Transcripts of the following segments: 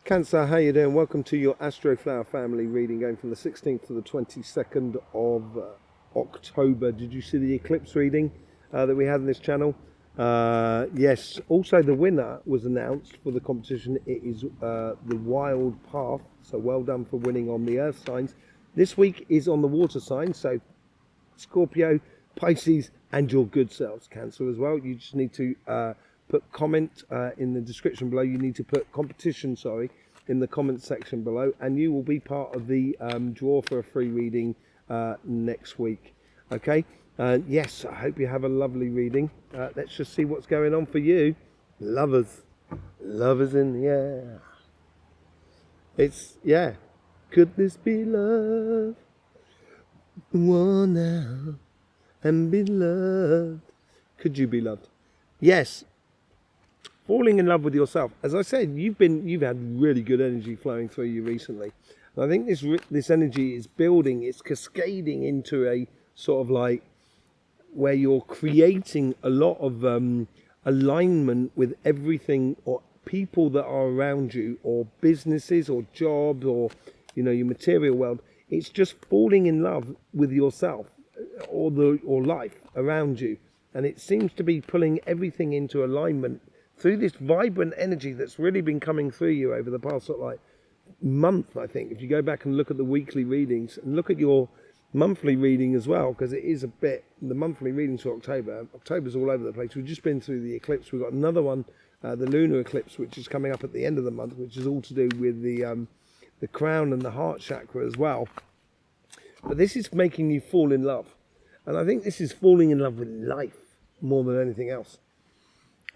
Cancer, how you doing? Welcome to your Astroflower family reading going from the 16th to the 22nd of October. Did you see the eclipse reading that we had on this channel? Yes, also the winner was announced for the competition. It is the Wild Path, so well done for winning on the earth signs. This week is on the water signs, so Scorpio, Pisces and your good selves, Cancer as well. You just need to put comment in the description below. You need to put competition, in the comment section below, and you will be part of the draw for a free reading next week. Okay, yes, I hope you have a lovely reading. Let's just see what's going on for you. Lovers in the air. It's, yeah, could this be love? One now and be loved. Could you be loved? Yes. Falling in love with yourself. As I said, you've had really good energy flowing through you recently. And I think this energy is building, it's cascading into a sort of like where you're creating a lot of alignment with everything or people that are around you, or businesses or jobs, or your material world. It's just falling in love with yourself or life around you, and it seems to be pulling everything into alignment through this vibrant energy that's really been coming through you over the past sort of like month. I think if you go back and look at the weekly readings and look at your monthly reading as well, because it is a bit, the monthly readings for October's all over the place. We've just been through the eclipse. We've got another one, the lunar eclipse, which is coming up at the end of the month, which is all to do with the crown and the heart chakra as well. But this is making you fall in love, and I think this is falling in love with life more than anything else.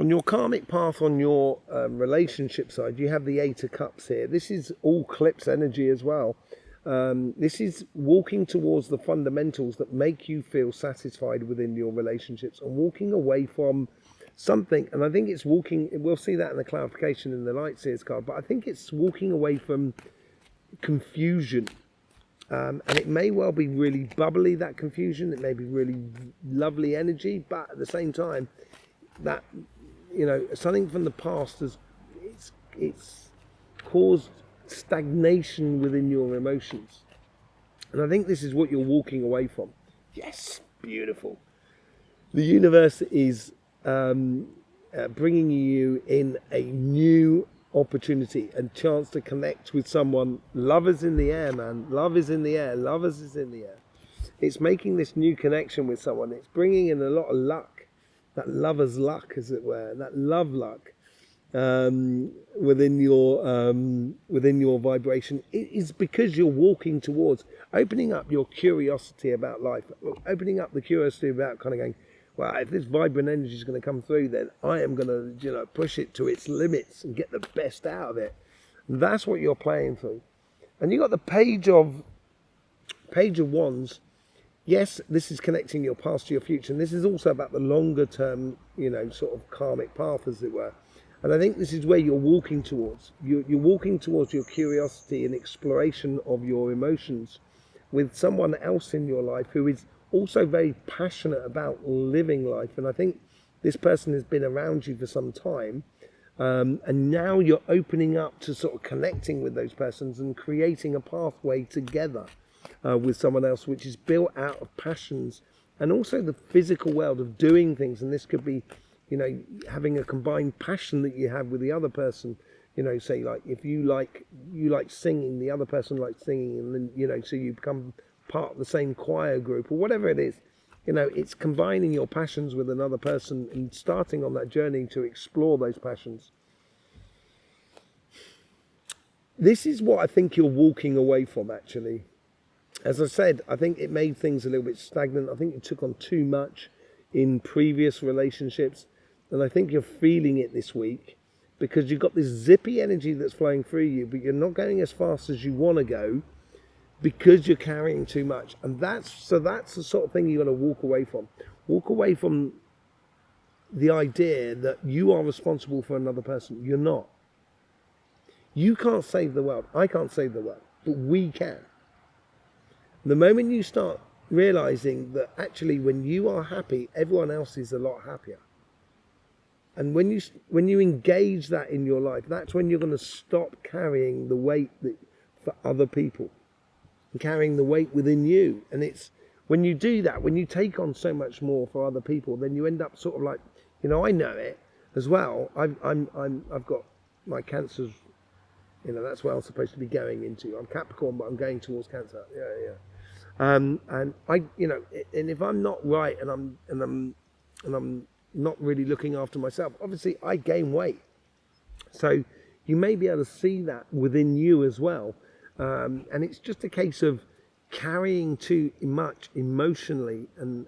On your karmic path, on your relationship side, you have the Eight of Cups here. This is all eclipse energy as well. This is walking towards the fundamentals that make you feel satisfied within your relationships, and walking away from something. And I think it's walking, we'll see that in the clarification in the Light Seers card, but I think it's walking away from confusion. And it may well be really bubbly, that confusion. It may be really lovely energy, but at the same time, that something from the past it's caused stagnation within your emotions, and I think this is what you're walking away from. Yes, beautiful. The universe is bringing you in a new opportunity and chance to connect with someone. Love is in the air, man. Love is in the air. Lovers is in the air. It's making this new connection with someone. It's bringing in a lot of luck. That lover's luck, as it were, that love luck within your vibration. It is because you're walking towards opening up your curiosity about life, opening up the curiosity about kind of going, well, if this vibrant energy is going to come through, then I am going to push it to its limits and get the best out of it. And that's what you're playing through. And you got the Page of Wands. Yes, this is connecting your past to your future, and this is also about the longer term, sort of karmic path, as it were. And I think this is where you're walking towards. You're walking towards your curiosity and exploration of your emotions with someone else in your life who is also very passionate about living life. And I think this person has been around you for some time, and now you're opening up to sort of connecting with those persons and creating a pathway together. With someone else, which is built out of passions and also the physical world of doing things. And this could be, having a combined passion that you have with the other person. Say like if you like singing, the other person likes singing, and then so you become part of the same choir group or whatever it is. It's combining your passions with another person and starting on that journey to explore those passions. This is what I think you're walking away from, actually. As I said, I think it made things a little bit stagnant. I think you took on too much in previous relationships. And I think you're feeling it this week because you've got this zippy energy that's flowing through you, but you're not going as fast as you want to go because you're carrying too much. And that's the sort of thing you've got to walk away from. Walk away from the idea that you are responsible for another person. You're not. You can't save the world. I can't save the world, but we can. The moment you start realizing that actually when you are happy, everyone else is a lot happier. And when you engage that in your life, that's when you're going to stop carrying the weight for other people and carrying the weight within you. And it's when you do that, when you take on so much more for other people, then you end up sort of like, I know it as well. I've got my cancers. That's where I'm supposed to be going into. I'm Capricorn, but I'm going towards Cancer. Yeah. And I, and if I'm not right, and I'm not really looking after myself, obviously I gain weight. So you may be able to see that within you as well. And it's just a case of carrying too much emotionally, and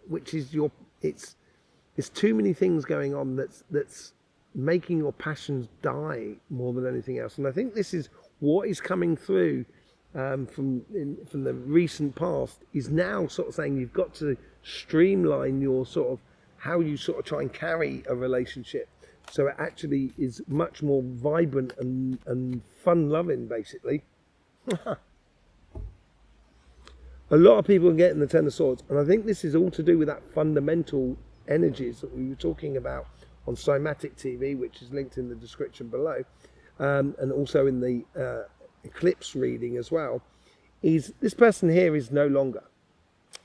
which is it's too many things going on that's making your passions die more than anything else. And I think this is what is coming through from the recent past, is now sort of saying you've got to streamline your sort of how you sort of try and carry a relationship, so it actually is much more vibrant and fun-loving, basically. A lot of people are getting the Ten of Swords, and I think this is all to do with that fundamental energies that we were talking about on Cymatic TV, which is linked in the description below, and also in the eclipse reading as well. Is this person here is no longer,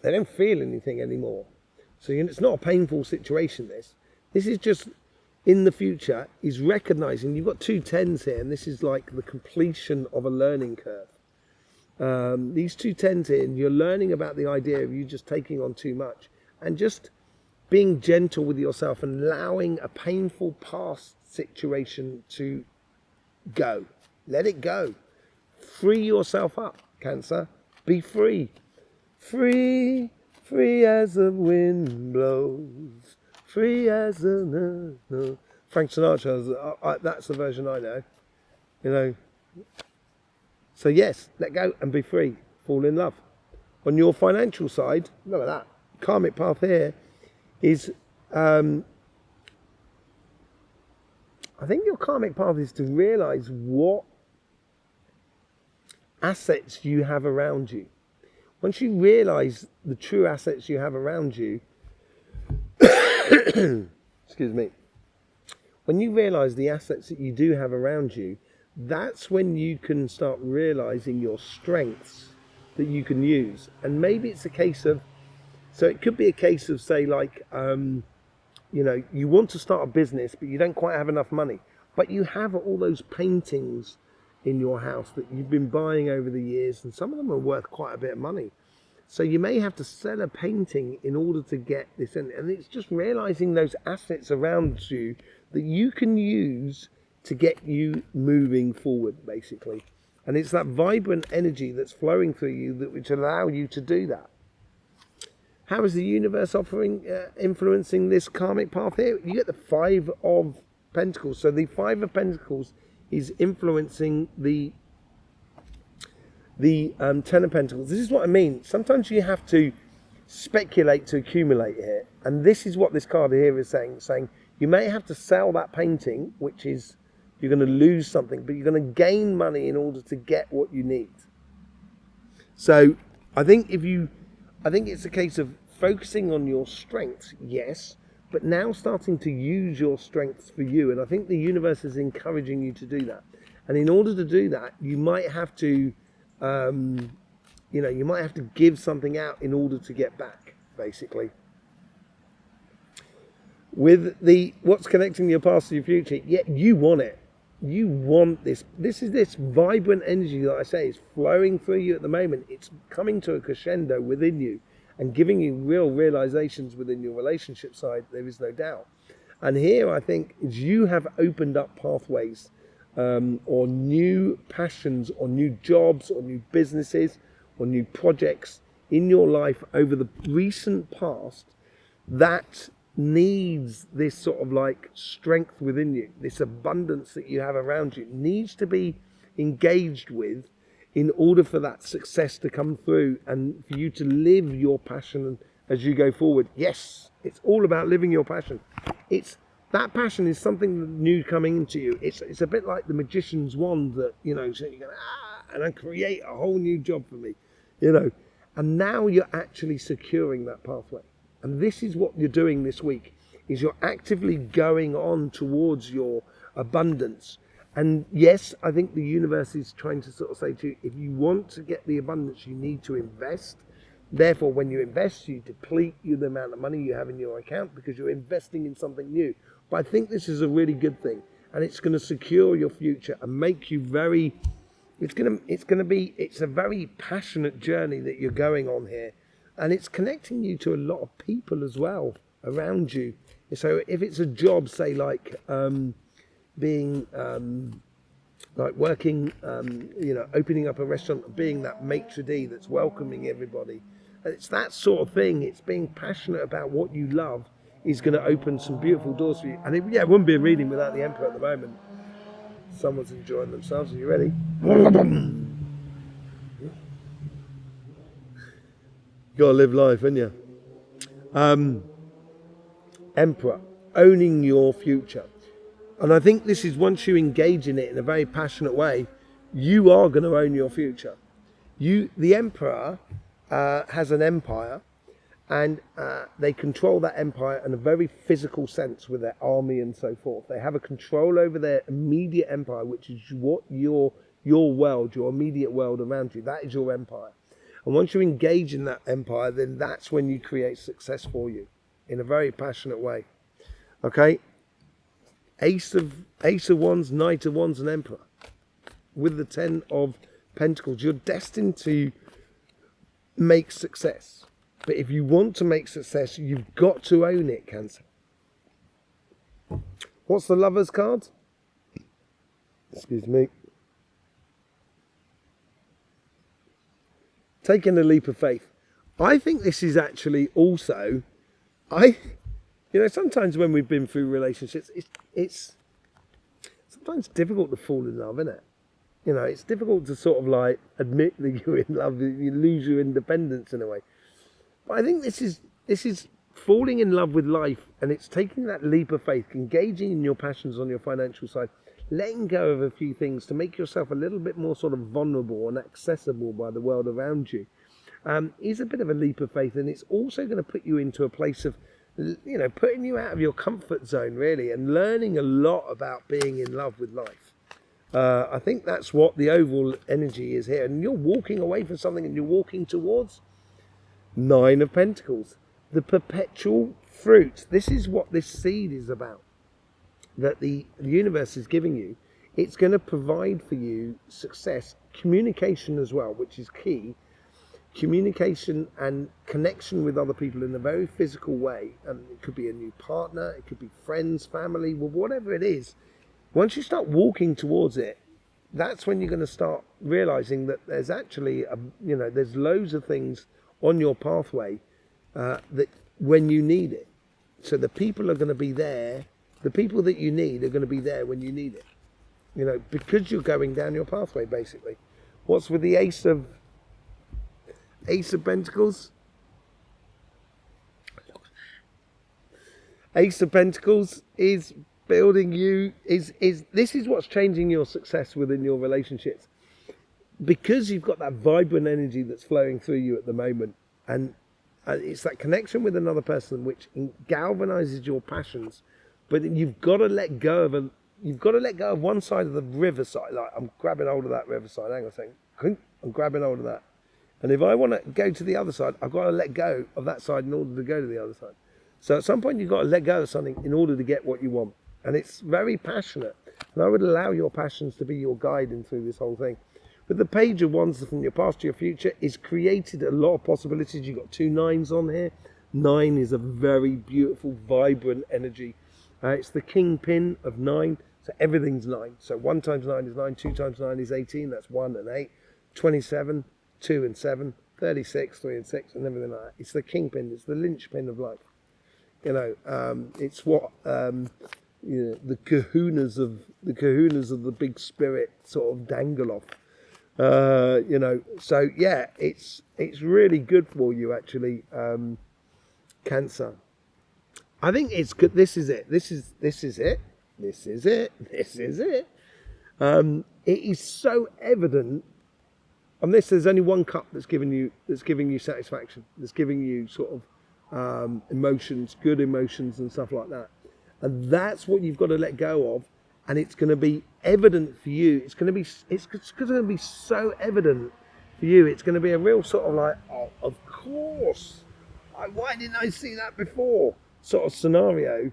they don't feel anything anymore. So it's not a painful situation. This is just in the future is recognizing you've got 2 10s here, and this is like the completion of a learning curve. These 2 10s here, and you're learning about the idea of you just taking on too much and just being gentle with yourself and allowing a painful past situation to go. Let it go. Free yourself up, Cancer. Be free. Free. Free as the wind blows, free as the... No. Frank Sinatra, that's the version I know, So yes, let go and be free. Fall in love. On your financial side, look at that. Karmic path here is... I think your karmic path is to realise what assets you have around you. Once you realise the true assets you have around you, excuse me, when you realise the assets that you do have around you, that's when you can start realising your strengths that you can use. And maybe it's a case of, so it could be a case of, say, like, you want to start a business, but you don't quite have enough money. But you have all those paintings in your house that you've been buying over the years, and some of them are worth quite a bit of money. So you may have to sell a painting in order to get this in. And it's just realizing those assets around you that you can use to get you moving forward, basically. And it's that vibrant energy that's flowing through you that which allow you to do that. How is the universe influencing this karmic path here? You get the 5 of Pentacles. So the 5 of Pentacles is influencing the 10 of Pentacles. This is what I mean. Sometimes you have to speculate to accumulate here. And this is what this card here is saying you may have to sell that painting, which is you're going to lose something, but you're going to gain money in order to get what you need. So I think it's a case of focusing on your strengths, yes, but now starting to use your strengths for you. And I think the universe is encouraging you to do that. And in order to do that, you might have to, you might have to give something out in order to get back, basically. With what's connecting your past to your future, yeah, you want it. You want this. This is this vibrant energy that I say is flowing through you at the moment. It's coming to a crescendo within you and giving you real realizations within your relationship side. There is no doubt. And here, I think, is you have opened up pathways or new passions or new jobs or new businesses or new projects in your life over the recent past that needs this sort of like strength within you. This abundance that you have around you needs to be engaged with in order for that success to come through and for you to live your passion as you go forward. Yes, it's all about living your passion. That passion is something new coming into you. It's a bit like the magician's wand that, so you go, and I create a whole new job for me, and now you're actually securing that pathway. And this is what you're doing this week, is you're actively going on towards your abundance. And yes, I think the universe is trying to sort of say to you, if you want to get the abundance, you need to invest. Therefore, when you invest, you deplete the amount of money you have in your account because you're investing in something new. But I think this is a really good thing, and it's going to secure your future and make you very. It's a very passionate journey that you're going on here, and it's connecting you to a lot of people as well around you. So if it's a job, say like being like working, opening up a restaurant, being that maitre d' that's welcoming everybody. It's that sort of thing. It's being passionate about what you love is going to open some beautiful doors for you. And it wouldn't be a reading without the Emperor at the moment. Someone's enjoying themselves. Are you ready? Gotta live life, haven't you? Emperor, owning your future. And I think this is, once you engage in it in a very passionate way, you are going to own your future. The Emperor has an empire, and they control that empire in a very physical sense with their army and so forth. They have a control over their immediate empire, which is what your world, your immediate world around you. That is your empire. And once you engage in that empire, then that's when you create success for you in a very passionate way. Okay? Ace of Wands, Knight of Wands, and Emperor. With the 10 of Pentacles, you're destined to make success. But if you want to make success, you've got to own it, Cancer. What's the Lover's card? Excuse me. Taking a leap of faith. I think this is actually also, sometimes when we've been through relationships, it's sometimes difficult to fall in love, isn't it? It's difficult to sort of like admit that you're in love, you lose your independence in a way. But I think this is falling in love with life, and it's taking that leap of faith, engaging in your passions on your financial side, letting go of a few things to make yourself a little bit more sort of vulnerable and accessible by the world around you. Is a bit of a leap of faith, and it's also going to put you into a place of, putting you out of your comfort zone, really, and learning a lot about being in love with life. I think that's what the overall energy is here. And you're walking away from something and you're walking towards 9 of Pentacles. The perpetual fruit. This is what this seed is about. That the universe is giving you. It's going to provide for you success. Communication as well, which is key. Communication and connection with other people in a very physical way. It could be a new partner. It could be friends, family, whatever it is. Once you start walking towards it, that's when you're going to start realizing that there's actually, there's loads of things on your pathway that when you need it. So the people are going to be there. The people that you need are going to be there when you need it. Because you're going down your pathway, basically. What's with the Ace of Pentacles? Ace of Pentacles is building you, this is what's changing your success within your relationships, because you've got that vibrant energy that's flowing through you at the moment, and it's that connection with another person which galvanizes your passions. But you've got to let go of one side of the riverside. Like, I'm grabbing hold of that riverside. Hang on a second. I'm grabbing hold of that. And if I want to go to the other side, I've got to let go of that side in order to go to the other side. So at some point, you've got to let go of something in order to get what you want. And it's very passionate. And I would allow your passions to be your guiding through this whole thing. But the Page of Wands from your past to your future is created a lot of possibilities. You've got 2 9s on here. 9 is a very beautiful, vibrant energy. It's the kingpin of 9. So everything's 9. So 1 times 9 is 9. 2 times 9 is 18. That's 1 and 8. 27, 2 and 7. 36, 3 and 6, and everything like that. It's the kingpin. It's the linchpin of life. It's what... the kahunas of the big spirit sort of dangle off. So yeah, it's really good for you actually, Cancer. I think it's good. This is it. It is so evident. On this, there's only one cup that's giving you satisfaction. That's giving you sort of emotions, good emotions and stuff like that. And that's what you've got to let go of. And it's going to be evident for you. It's going to be so evident for you. It's going to be a real sort of like, oh, of course. Why didn't I see that before? Sort of scenario.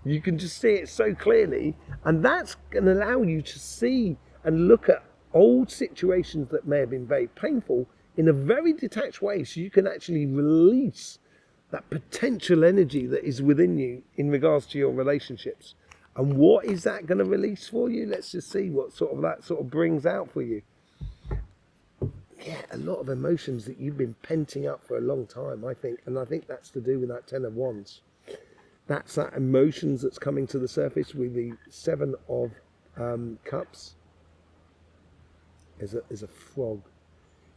You can just see it so clearly. And that's going to allow you to see and look at old situations that may have been very painful in a very detached way. So you can actually release that potential energy that is within you in regards to your relationships. And what is that going to release for you? Let's just see what sort of that sort of brings out for you. Yeah, a lot of emotions that you've been penting up for a long time, I think. And I think that's to do with that Ten of Wands. That's that emotions that's coming to the surface with the Seven of Cups. Is a frog.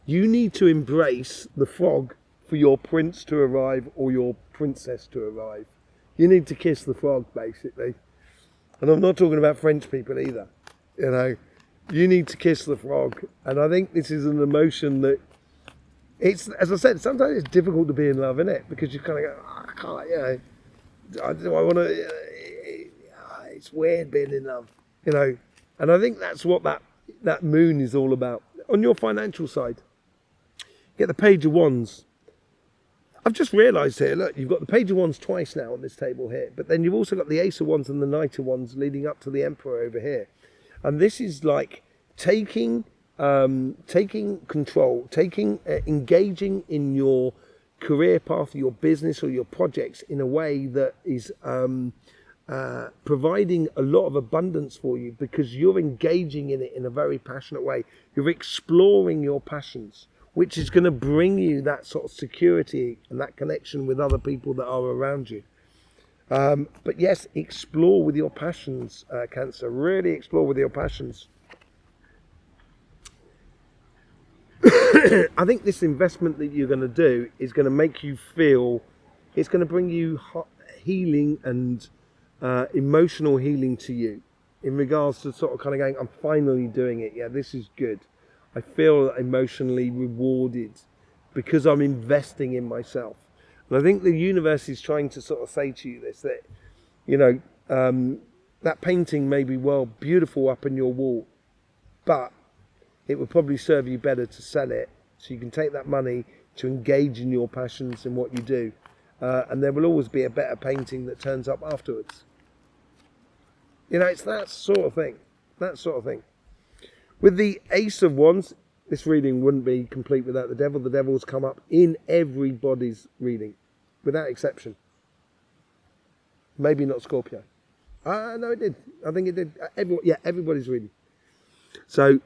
You need to embrace the frog for your prince to arrive or your princess to arrive. You need to kiss the frog, basically. And I'm not talking about French people either. You know, you need to kiss the frog. And I think this is an emotion that it's, as I said, sometimes it's difficult to be in love, isn't it? Because you kind of go, oh, I can't, you know, do I want to, it's weird being in love, you know. And I think that's what that moon is all about. On your financial side, get the Page of Wands. I've just realised here, look, you've got the Page of Wands twice now on this table here, but then you've also got the Ace of Wands and the Knight of Wands leading up to the Emperor over here. And this is like taking control, engaging in your career path, your business or your projects in a way that is providing a lot of abundance for you because you're engaging in it in a very passionate way. You're exploring your passions, which is going to bring you that sort of security and that connection with other people that are around you. But yes, explore with your passions, Cancer. Really explore with your passions. I think this investment that you're going to do is going to make you feel, it's going to bring you healing and emotional healing to you in regards to sort of kind of going, I'm finally doing it. Yeah, this is good. I feel emotionally rewarded because I'm investing in myself. And I think the universe is trying to sort of say to you this, that, you know, that painting may be well beautiful up on your wall, but it would probably serve you better to sell it so you can take that money to engage in your passions and what you do. And there will always be a better painting that turns up afterwards. You know, it's that sort of thing. That sort of thing. With the Ace of Wands, this reading wouldn't be complete without the Devil. The Devil's come up in everybody's reading, without exception. Maybe not Scorpio. No, it did. I think it did. Everybody's reading. So,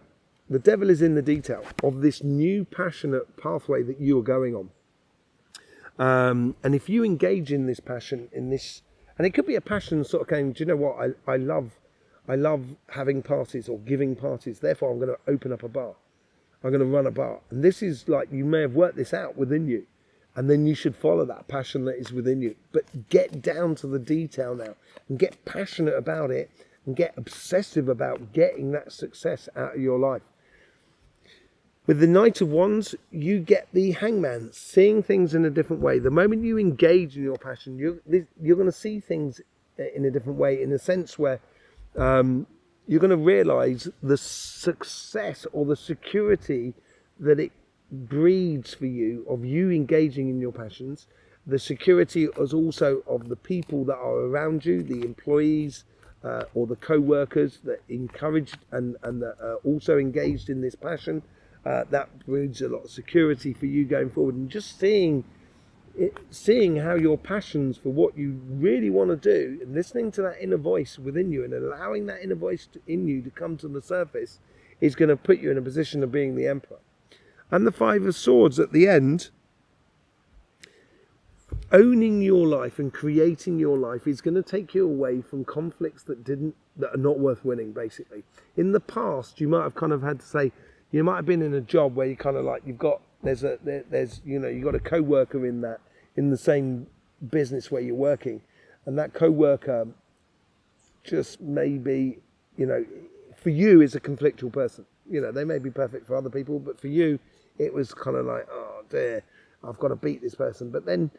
the Devil is in the detail of this new passionate pathway that you are going on. And if you engage in this passion, in this, and it could be a passion sort of going, do you know what, I love having parties or giving parties, therefore I'm going to open up a bar. I'm going to run a bar. And this is like, you may have worked this out within you, and then you should follow that passion that is within you. But get down to the detail now and get passionate about it and get obsessive about getting that success out of your life. With the Knight of Wands, you get the Hangman, seeing things in a different way. The moment you engage in your passion, you're going to see things in a different way, in a sense where you're going to realise the success or the security that it breeds for you of you engaging in your passions. The security is also of the people that are around you, the employees or the co-workers that encouraged and that are also engaged in this passion. That breeds a lot of security for you going forward, and just seeing how your passions for what you really want to do and listening to that inner voice within you and allowing that inner voice in you to come to the surface is going to put you in a position of being the Emperor. And the Five of Swords at the end, owning your life and creating your life is going to take you away from conflicts that are not worth winning, basically. In the past, you might have kind of had to say, you might have been in a job where you kind of like, you've got a co-worker in the same business where you're working, and that co-worker just maybe, for you is a conflictual person. They may be perfect for other people, but for you, it was kind of like, oh dear, I've got to beat this person. But then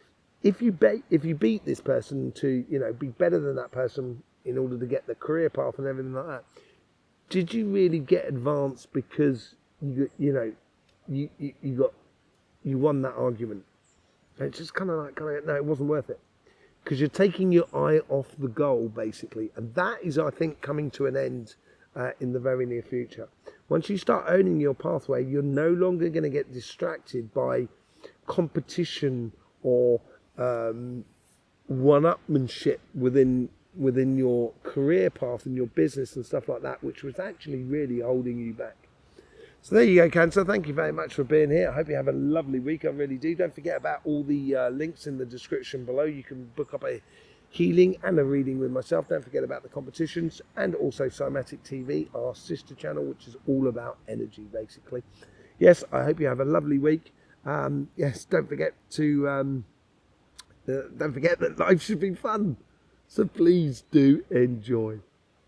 if you beat this person to, you know, be better than that person in order to get the career path and everything like that, did you really get advanced because you won that argument? And it's just kind of like, no, it wasn't worth it, because you're taking your eye off the goal, basically. And that is, I think, coming to an end in the very near future. Once you start owning your pathway, you're no longer going to get distracted by competition or one-upmanship within your career path and your business and stuff like that, which was actually really holding you back. So there you go, Cancer. Thank you very much for being here. I hope you have a lovely week. I really do. Don't forget about all the links in the description below. You can book up a healing and a reading with myself. Don't forget about the competitions, and also Cymatic TV, our sister channel, which is all about energy, basically. Yes, I hope you have a lovely week. Yes, don't forget that life should be fun. So please do enjoy.